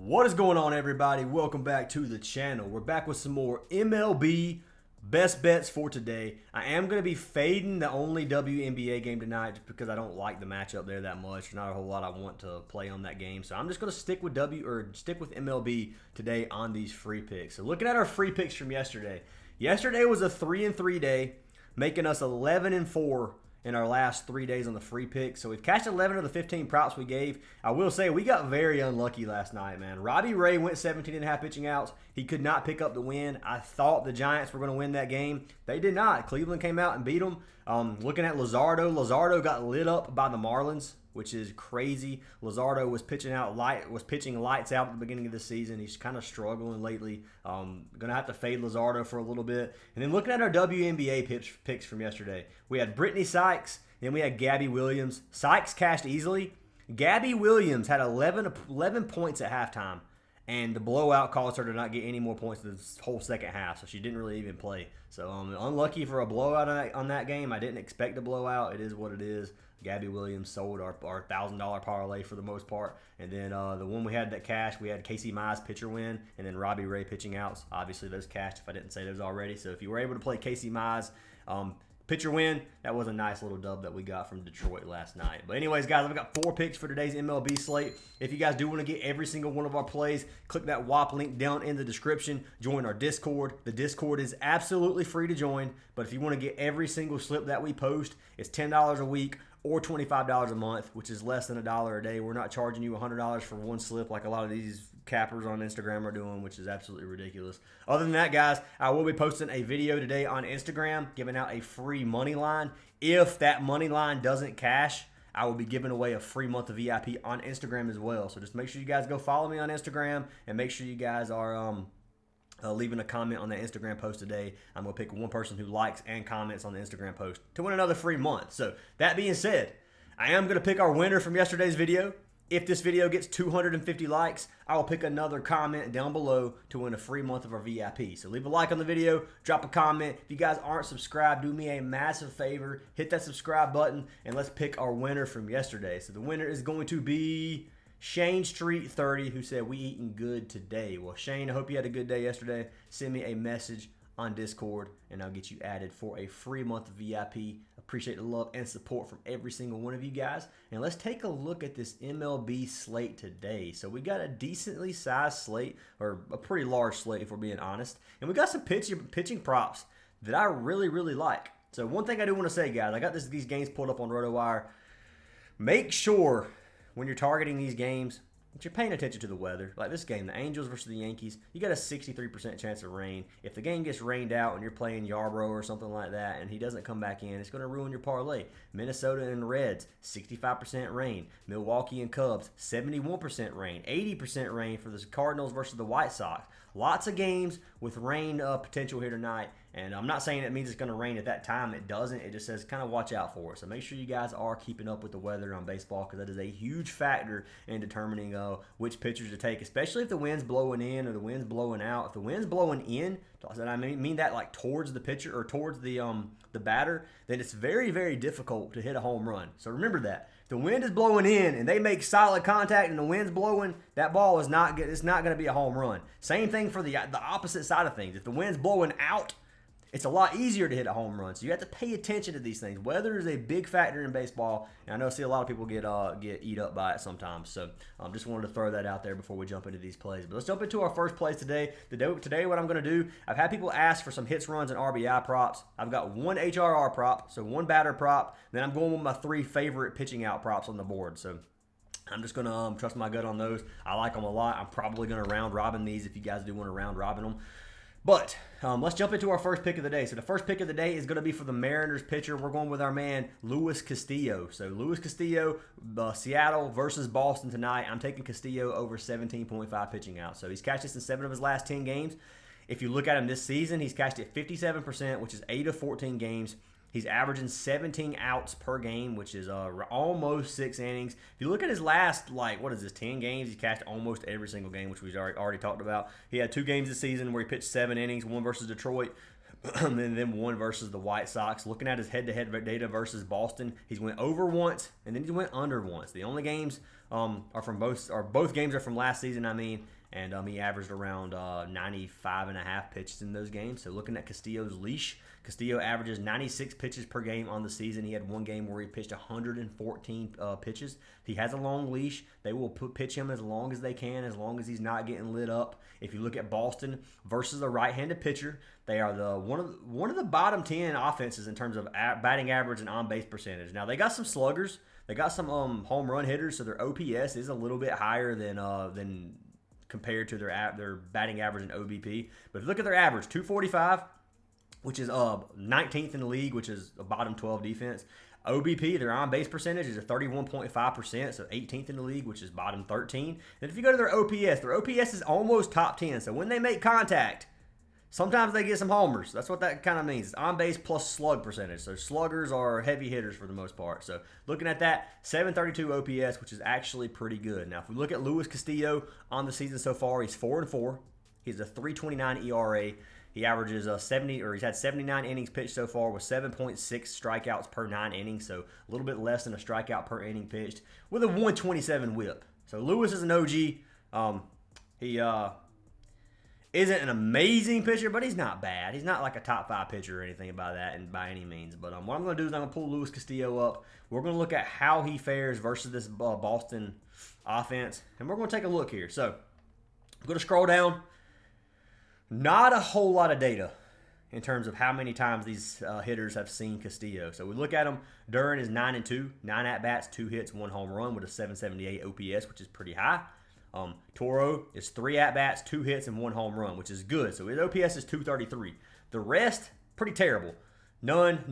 What is going on, everybody? Welcome back to the channel. We're back with some more MLB best bets for today. I am going to be fading the only WNBA game tonight just because I don't like the matchup there that much. There's not a whole lot I want to play on that game. So I'm just going to stick with MLB today on these free picks. So looking at our free picks from yesterday. Yesterday was a 3-3 day, making us 11-4 in our last 3 days on the free pick. So we've cashed 11 of the 15 props we gave. I will say we got very unlucky last night, man. Robbie Ray went 17.5 pitching outs. He could not pick up the win. I thought the Giants were going to win that game. They did not. Cleveland came out and beat them. Looking at Luzardo got lit up by the Marlins, which is crazy. Luzardo was pitching lights out at the beginning of the season. He's kind of struggling lately. Gonna have to fade Luzardo for a little bit. And then looking at our WNBA picks from yesterday, we had Brittany Sykes, then we had Gabby Williams. Sykes cashed easily. Gabby Williams had 11 points at halftime, and the blowout caused her to not get any more points this whole second half, so she didn't really even play. So unlucky for a blowout on that game. I didn't expect a blowout. It is what it is. Gabby Williams sold our $1,000 parlay for the most part. And then the one we had that cashed, we had Casey Mize pitcher win, and then Robbie Ray pitching outs. Obviously, those cashed if I didn't say those already. So if you were able to play Casey Mize pitcher win, that was a nice little dub that we got from Detroit last night. But anyways, guys, I've got 4 picks for today's MLB slate. If you guys do want to get every single one of our plays, click that WAP link down in the description. Join our Discord. The Discord is absolutely free to join. But if you want to get every single slip that we post, it's $10 a week or $25 a month, which is less than $1 a day. We're not charging you $100 for one slip like a lot of these cappers on Instagram are doing, which is absolutely ridiculous. Other than that, guys, I will be posting a video today on Instagram giving out a free money line. If that money line doesn't cash, I will be giving away a free month of VIP on Instagram as well. So just make sure you guys go follow me on Instagram, and make sure you guys are leaving a comment on the Instagram post today. I'm going to pick one person who likes and comments on the Instagram post to win another free month. So that being said, I am going to pick our winner from yesterday's video. If this video gets 250 likes, I will pick another comment down below to win a free month of our VIP. So leave a like on the video, drop a comment. If you guys aren't subscribed, do me a massive favor. Hit that subscribe button, and let's pick our winner from yesterday. So the winner is going to be Shane Street 30, who said, "We eating good today." Well, Shane, I hope you had a good day yesterday. Send me a message on Discord, and I'll get you added for a free month of VIP. Appreciate the love and support from every single one of you guys. And let's take a look at this MLB slate today. So we got a decently sized slate, or a pretty large slate if we're being honest. And we got some pitching props that I really, really like. So one thing I do want to say, guys, I got these games pulled up on RotoWire. Make sure when you're targeting these games that you're paying attention to the weather. Like this game, the Angels versus the Yankees, you got a 63% chance of rain. If the game gets rained out and you're playing Yarbrough or something like that and he doesn't come back in, it's going to ruin your parlay. Minnesota and Reds, 65% rain. Milwaukee and Cubs, 71% rain. 80% rain for the Cardinals versus the White Sox. Lots of games with rain potential here tonight. And I'm not saying it means it's going to rain at that time. It doesn't. It just says kind of watch out for it. So make sure you guys are keeping up with the weather on baseball, because that is a huge factor in determining which pitchers to take, especially if the wind's blowing in or the wind's blowing out. If the wind's blowing in, I mean that like towards the pitcher or towards the batter, then it's very, very difficult to hit a home run. So remember that. If the wind is blowing in and they make solid contact and the wind's blowing, that ball is not good. It's not going to be a home run. Same thing for the opposite side of things. If the wind's blowing out, it's a lot easier to hit a home run. So you have to pay attention to these things. Weather is a big factor in baseball, and I see a lot of people get eat up by it sometimes. So just wanted to throw that out there before we jump into these plays. But let's jump into our first plays today. Today what I'm going to do, I've had people ask for some hits, runs, and RBI props. I've got one HRR prop, so one batter prop. Then I'm going with my 3 favorite pitching out props on the board. So I'm just going to trust my gut on those. I like them a lot. I'm probably going to round robin these if you guys do want to round robin them. But let's jump into our first pick of the day. So the first pick of the day is going to be for the Mariners pitcher. We're going with our man, Luis Castillo. So Luis Castillo, Seattle versus Boston tonight. I'm taking Castillo over 17.5 pitching out. So he's cashed this in 7 of his last 10 games. If you look at him this season, he's cashed it 57%, which is 8 of 14 games. He's averaging 17 outs per game, which is almost 6 innings. If you look at his last, 10 games, he's cashed almost every single game, which we've already talked about. He had 2 games this season where he pitched 7 innings, one versus Detroit, and then one versus the White Sox. Looking at his head-to-head data versus Boston, he's went over once, and then he went under once. The only games are from both games are from last season. I mean, and he averaged around 95.5 pitches in those games. So looking at Castillo's leash, Castillo averages 96 pitches per game on the season. He had one game where he pitched 114 pitches. He has a long leash. They will pitch him as long as they can, as long as he's not getting lit up. If you look at Boston versus a right-handed pitcher, they are one of the bottom 10 offenses in terms of batting average and on-base percentage. Now, they got some sluggers. They got some home run hitters, so their OPS is a little bit higher than compared to their batting average and OBP. But if you look at their average, 245, which is 19th in the league, which is a bottom 12 defense. OBP, their on-base percentage is a 31.5%, so 18th in the league, which is bottom 13. And if you go to their OPS is almost top 10. So when they make contact, sometimes they get some homers. That's what that kind of means. It's on-base plus slug percentage. So sluggers are heavy hitters for the most part. So looking at that, 732 OPS, which is actually pretty good. Now, if we look at Luis Castillo on the season so far, he's 4-4. He's a 3.29 ERA. He averages he's had 79 innings pitched so far with 7.6 strikeouts per 9 innings, so a little bit less than a strikeout per inning pitched, with a 127 whip. So Lewis is an OG. He isn't an amazing pitcher, but he's not bad. He's not like a top 5 pitcher or anything by that, and by any means. But what I'm going to do is I'm going to pull Luis Castillo up. We're going to look at how he fares versus this Boston offense, and we're going to take a look here. So I'm going to scroll down. Not a whole lot of data in terms of how many times these hitters have seen Castillo. So we look at him. Duran is 9-2, 9 at-bats, 2 hits, 1 home run with a 778 OPS, which is pretty high. Toro is 3 at-bats, 2 hits, and 1 home run, which is good. So his OPS is 233. The rest, pretty terrible. None,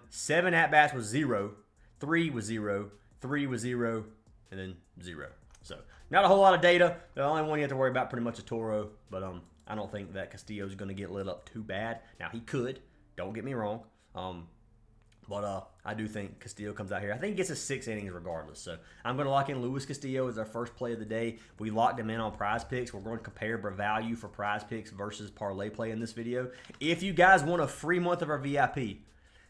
7 at-bats was 0, 3 was 0, 3 was 0, and then 0. So not a whole lot of data. The only one you have to worry about pretty much is Toro, but I don't think that Castillo is going to get lit up too bad. Now, he could. Don't get me wrong. But I do think Castillo comes out here. I think he gets his 6 innings regardless. So I'm going to lock in Luis Castillo as our first play of the day. We locked him in on Prizepicks. We're going to compare value for Prizepicks versus Parlay play in this video. If you guys want a free month of our VIP,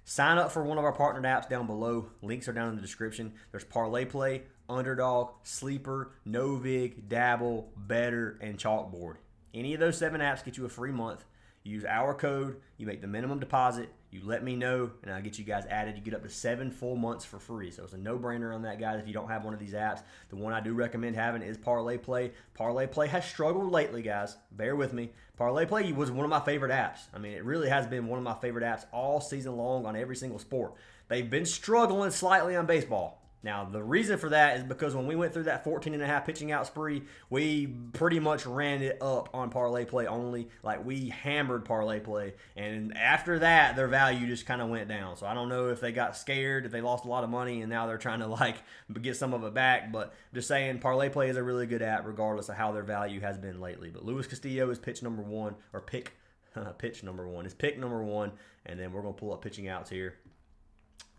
sign up for one of our partnered apps down below. Links are down in the description. There's Parlay Play, Underdog, Sleeper, NOVIG, Dabble, Better, and Chalkboard. Any of those 7 apps get you a free month. You use our code, you make the minimum deposit, you let me know, and I'll get you guys added. You get up to 7 full months for free. So it's a no-brainer on that, guys, if you don't have one of these apps. The one I do recommend having is Parlay Play. Parlay Play has struggled lately, guys. Bear with me. Parlay Play was one of my favorite apps. I mean, it really has been one of my favorite apps all season long on every single sport. They've been struggling slightly on baseball. Now, the reason for that is because when we went through that 14.5 pitching out spree, we pretty much ran it up on Parlay Play only. Like, we hammered Parlay Play. And after that, their value just kind of went down. So I don't know if they got scared, if they lost a lot of money, and now they're trying to, like, get some of it back. But just saying, Parlay Play is a really good app regardless of how their value has been lately. But Luis Castillo is pitch number 1, or pitch number 1. It's pick number 1. And then we're going to pull up pitching outs here.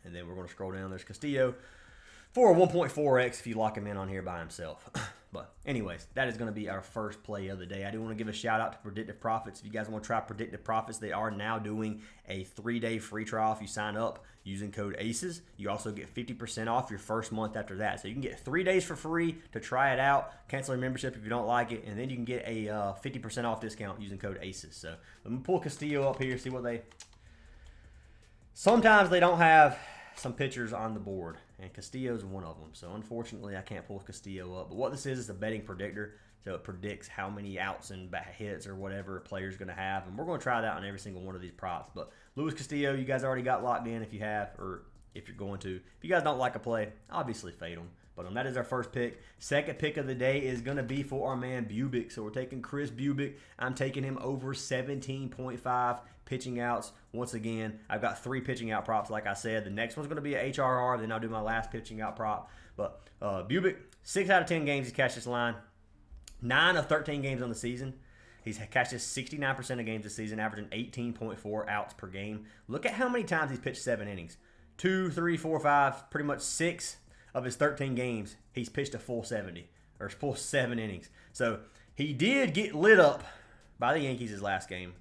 And then we're going to scroll down. There's Castillo. For a 1.4x if you lock him in on here by himself. But anyways, that is going to be our first play of the day. I do want to give a shout out to Predictive Profits. If you guys want to try Predictive Profits, they are now doing a 3-day free trial if you sign up using code ACES. You also get 50% off your first month after that. So you can get 3 days for free to try it out, cancel your membership if you don't like it, and then you can get a 50% off discount using code ACES. So let me pull Castillo up here, see what they... Sometimes they don't have some pitchers on the board, and Castillo's one of them. So unfortunately, I can't pull Castillo up. But what this is a betting predictor. So it predicts how many outs and hits or whatever a player's going to have. And we're going to try that on every single one of these props. But Luis Castillo, you guys already got locked in if you have, or if you're going to. If you guys don't like a play, obviously fade them. But that is our first pick. Second pick of the day is going to be for our man Bubic. So we're taking Chris Bubic. I'm taking him over 17.5 pitching outs. Once again, I've got 3 pitching out props, like I said. The next one's going to be a HRR. Then I'll do my last pitching out prop. But Bubic, 6 out of 10 games he's cashed this line. 9 of 13 games on the season. He's cashed this 69% of games this season, averaging 18.4 outs per game. Look at how many times he's pitched 7 innings. 2, 3, 4, 5, pretty much 6 of his 13 games, he's pitched a full 70, or full 7 innings. So he did get lit up by the Yankees his last game,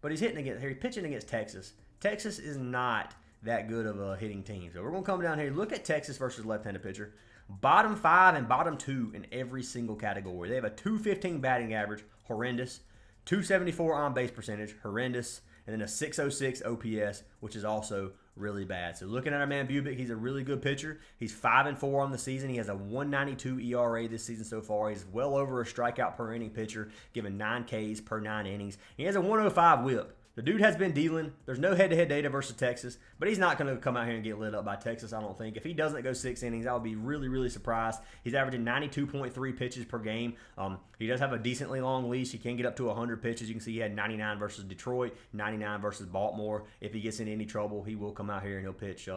but he's pitching against Texas. Texas is not that good of a hitting team. So we're going to come down here, look at Texas versus left-handed pitcher. bottom 5 and bottom 2 in every single category. They have a 215 batting average, horrendous. 274 on base percentage, horrendous. And then a 606 OPS, which is also really bad. So looking at our man Bubic, he's a really good pitcher. He's 5-4 on the season. He has a 192 ERA this season so far. He's well over a strikeout per inning pitcher, giving 9 Ks per 9 innings. He has a 105 whip. The dude has been dealing. There's no head-to-head data versus Texas, but he's not going to come out here and get lit up by Texas, I don't think. If he doesn't go 6 innings, I would be really, really surprised. He's averaging 92.3 pitches per game. He does have a decently long leash. He can get up to 100 pitches. You can see he had 99 versus Detroit, 99 versus Baltimore. If he gets in any trouble, he will come out here and he'll pitch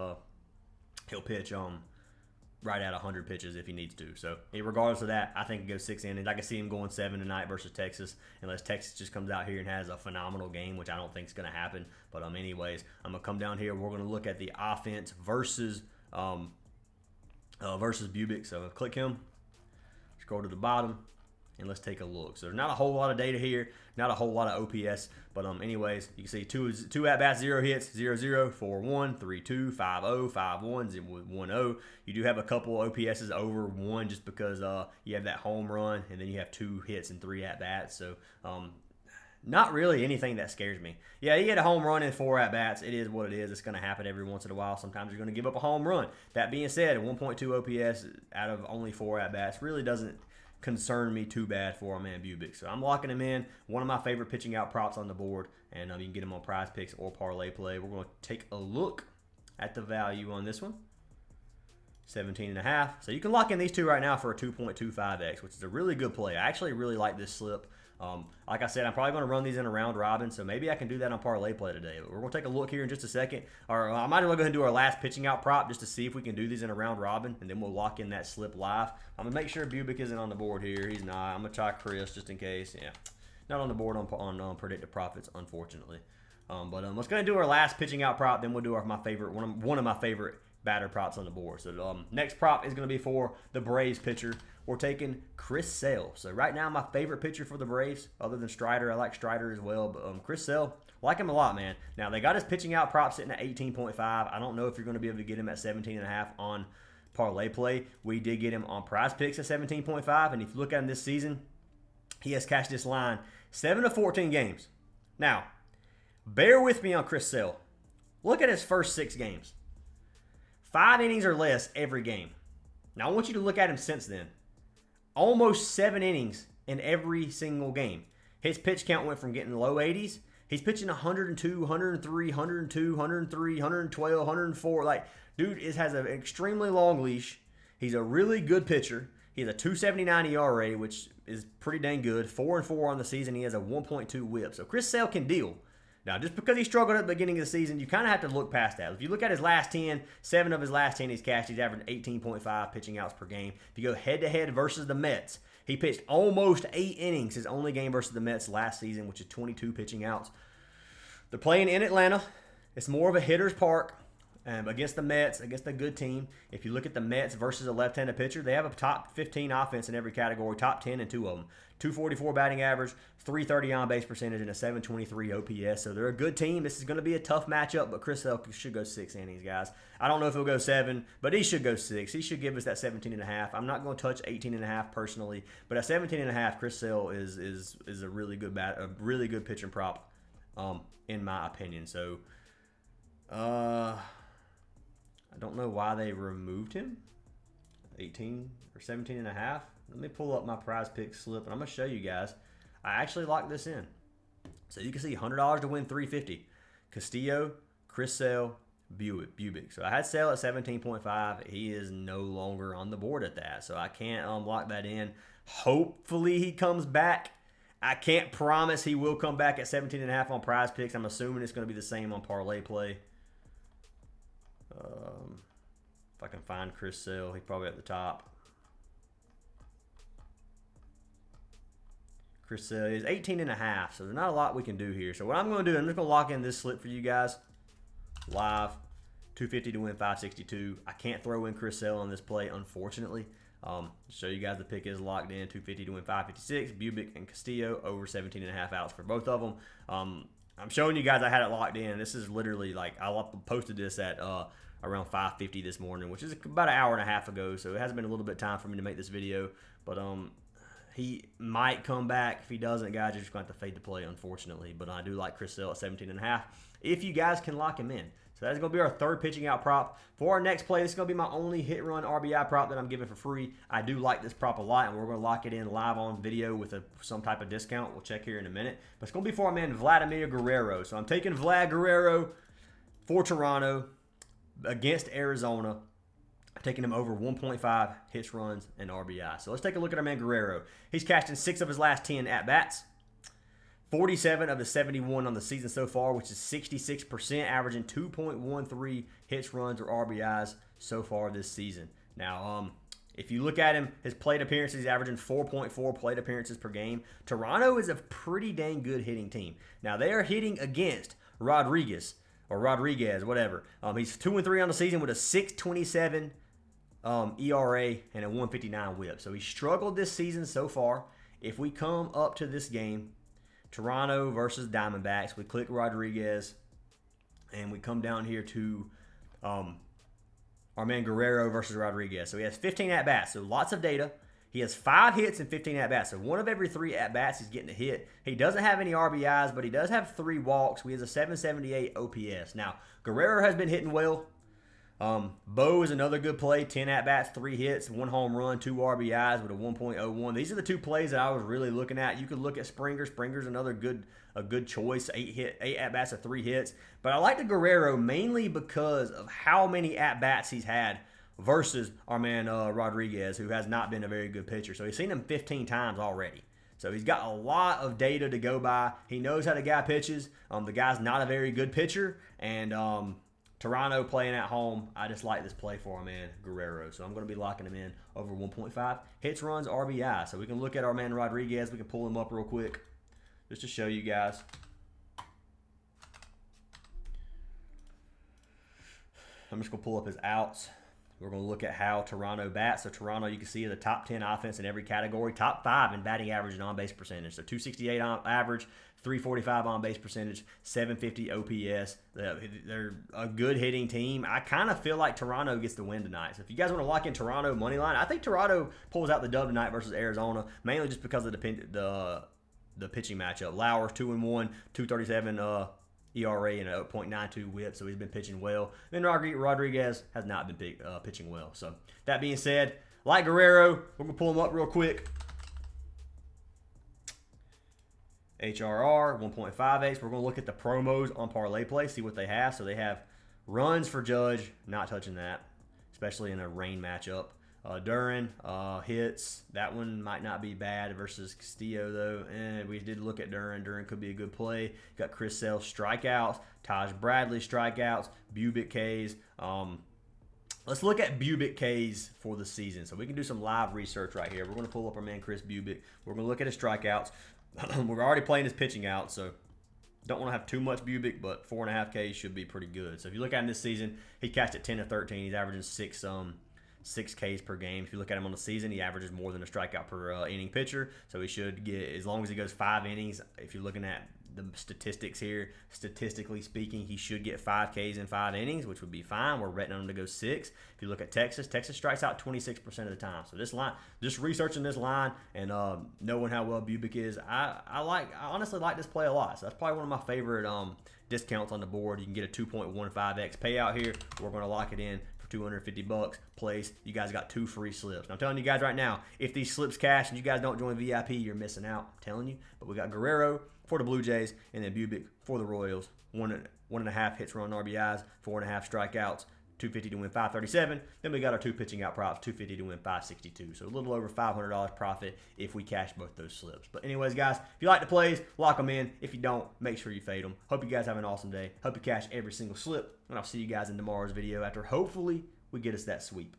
right at 100 pitches if he needs to. So regardless of that, I think he goes 6 innings. I can see him going 7 tonight versus Texas, unless Texas just comes out here and has a phenomenal game, which I don't think is going to happen. But anyways, I'm going to come down here. We're going to look at the offense versus Bubic. So click him, scroll to the bottom, and let's take a look. So there's not a whole lot of data here, not a whole lot of OPS, but anyways, you can see two at-bats, 0 hits, 0-0, 4-1, 3-2, 5-0, 5-1, 1-0. You do have a couple OPSs over 1 just because you have that home run, and then you have 2 hits and 3 at-bats. So not really anything that scares me. Yeah, he had a home run and 4 at-bats. It is what it is. It's going to happen every once in a while. Sometimes you're going to give up a home run. That being said, a 1.2 OPS out of only 4 at-bats really doesn't concern me too bad for our man Bubic. So I'm locking him in. One of my favorite pitching out props on the board, and you can get him on Prizepicks or Parlay Play. We're going to take a look at the value on this one. 17.5. So you can lock in these two right now for a 2.25x, which is a really good play. I actually really like this slip. Like I said, I'm probably going to run these in a round robin, so maybe I can do that on Parlay Play today. But we're going to take a look here in just a second. Or I might as well go ahead and do our last pitching out prop just to see if we can do these in a round robin, and then we'll lock in that slip live. I'm going to make sure Bubic isn't on the board here. He's not. I'm going to try Chris just in case. Yeah, not on the board on Predictive Profits, unfortunately. But let's go ahead and do our last pitching out prop. Then we'll do one of my favorite batter props on the board. So next prop is going to be for the Braves pitcher. We're taking Chris Sale. So right now, my favorite pitcher for the Braves, other than Strider, I like Strider as well. But Chris Sale, like him a lot, man. Now, they got his pitching out prop sitting at 18.5. I don't know if you're going to be able to get him at 17.5 on Parlay Play. We did get him on Prizepicks at 17.5. And if you look at him this season, he has cashed this line 7 of 14 games. Now, bear with me on Chris Sale. Look at his first 6 games. 5 innings or less every game. Now, I want you to look at him since then. Almost 7 innings in every single game. His pitch count went from getting low 80s. He's pitching 102, 103, 102, 103, 112, 104. Like, dude has an extremely long leash. He's a really good pitcher. He has a 2.79 ERA, which is pretty dang good. 4-4 on the season. He has a 1.2 whip. So Chris Sale can deal. Now, just because he struggled at the beginning of the season, you kind of have to look past that. If you look at his last 10, 7 of his last 10 he's cashed. He's averaging 18.5 pitching outs per game. If you go head-to-head versus the Mets, he pitched almost 8 innings his only game versus the Mets last season, which is 22 pitching outs. They're playing in Atlanta. It's more of a hitter's park against the Mets, against a good team. If you look at the Mets versus a left-handed pitcher, they have a top 15 offense in every category, top 10 in 2 of them. 244 batting average, 330 on base percentage, and a 723 OPS. So they're a good team. This is going to be a tough matchup, but Chris Sale should go 6 innings, guys. I don't know if he'll go 7, but he should go 6. He should give us that 17.5. I'm not going to touch 18.5 personally, but at 17.5, Chris Sale is a really good pitching prop, in my opinion. So, I don't know why they removed him. 18 or 17.5. Let me pull up my Prizepicks slip, and I'm going to show you guys. I actually locked this in. So you can see $100 to win $350. Castillo, Chris Sale, Bubic. So I had Sale at 17.5. He is no longer on the board at that. So I can't lock that in. Hopefully he comes back. I can't promise he will come back at 17.5 on Prizepicks. I'm assuming it's going to be the same on Parlay Play. If I can find Chris Sale, he's probably at the top. Chris Sale is 18.5, so there's not a lot we can do here. So what I'm going to do, I'm just going to lock in this slip for you guys. Live, 250 to win 562. I can't throw in Chris Sale on this play, unfortunately. Show you guys the pick is locked in, 250 to win 556. Bubic and Castillo over 17.5 outs for both of them. I'm showing you guys I had it locked in. This is literally like I posted this at around 5:50 this morning, which is about an hour and a half ago. So it hasn't been a little bit of time for me to make this video, but he might come back. If he doesn't, guys, you're just going to have to fade the play, unfortunately. But I do like Chris Sale at 17.5 if you guys can lock him in. So that's going to be our third pitching out prop. For our next play, this is going to be my only hit-run RBI prop that I'm giving for free. I do like this prop a lot, and we're going to lock it in live on video with some type of discount. We'll check here in a minute. But it's going to be for our man Vladimir Guerrero. So I'm taking Vlad Guerrero for Toronto against Arizona. I'm taking him over 1.5 hits, runs, and RBI. So let's take a look at our man Guerrero. He's cashed in 6 of his last 10 at-bats. 47 of the 71 on the season so far, which is 66%, averaging 2.13 hits, runs, or RBIs so far this season. Now, if you look at him, his plate appearances, he's averaging 4.4 plate appearances per game. Toronto is a pretty dang good hitting team. Now, they are hitting against Rodriguez, whatever. He's 2-3 on the season with a 6.27 ERA and a 1.59 WHIP. So he struggled this season so far. If we come up to this game, Toronto versus Diamondbacks, we click Rodriguez, and we come down here to our man Guerrero versus Rodriguez. So he has 15 at-bats, so lots of data. He has 5 hits and 15 at-bats, so 1 of every 3 at-bats he's getting a hit. He doesn't have any RBIs, but he does have 3 walks. He has a 778 OPS. Now, Guerrero has been hitting well. Bo is another good play. 10 at-bats, 3 hits, 1 home run, 2 RBIs with a 1.01. These are the 2 plays that I was really looking at. You could look at Springer. Springer's another good choice. 8 at-bats of 3 hits. But I like the Guerrero mainly because of how many at-bats he's had versus our man Rodriguez, who has not been a very good pitcher. So he's seen him 15 times already. So he's got a lot of data to go by. He knows how the guy pitches. The guy's not a very good pitcher, and Toronto playing at home, I just like this play for our man Guerrero. So I'm going to be locking him in over 1.5 hits, runs, RBI. So we can look at our man Rodriguez. We can pull him up real quick just to show you guys. I'm just going to pull up his outs. We're going to look at how Toronto bats. So Toronto, you can see the top 10 offense in every category. Top 5 in batting average and on-base percentage. So 268 on average, 345 on-base percentage, 750 OPS. They're a good hitting team. I kind of feel like Toronto gets the win tonight. So if you guys want to lock in Toronto money line, I think Toronto pulls out the dub tonight versus Arizona, mainly just because of the pitching matchup. Lauer's 2-1, 237 ERA and a 0.92 WHIP, so he's been pitching well. Then Rodriguez has not been pitching well. So that being said, like Guerrero, we're going to pull him up real quick. HRR, 1.58. We're going to look at the promos on Parlay Play, see what they have. So they have runs for Judge, not touching that, especially in a rain matchup. Duran, hits. That one might not be bad versus Castillo, though. And we did look at Duran. Duran could be a good play. Got Chris Sale strikeouts. Taj Bradley strikeouts. Bubic Ks. Let's look at Bubic Ks for the season. So we can do some live research right here. We're going to pull up our man Chris Bubic. We're going to look at his strikeouts. We're already playing his pitching out, so don't want to have too much Bubic, but 4.5 Ks should be pretty good. So if you look at him this season, he cashed at 10 of 13. He's averaging 6 Ks per game. If you look at him on the season, he averages more than a strikeout per inning pitcher. So he should get, as long as he goes 5 innings, if you're looking at the statistics here, statistically speaking, he should get 5 Ks in 5 innings, which would be fine. We're betting on him to go 6. If you look at Texas strikes out 26% of the time. So this line, just researching this line and knowing how well Bubic is, I honestly like this play a lot. So that's probably one of my favorite discounts on the board. You can get a 2.15x payout here. We're going to lock it in for $250 place. You guys got 2 free slips. And I'm telling you guys right now, if these slips cash and you guys don't join VIP, you're missing out. I'm telling you. But we got Guerrero for the Blue Jays and then Bubic for the Royals. 1.5 hits, run, RBIs, 4.5 strikeouts, 250 to win 537. Then we got our 2 pitching out props, 250 to win 562. So a little over $500 profit if we cash both those slips. But anyways, guys, if you like the plays, lock them in. If you don't, make sure you fade them. Hope you guys have an awesome day. Hope you cash every single slip. And I'll see you guys in tomorrow's video after hopefully we get us that sweep.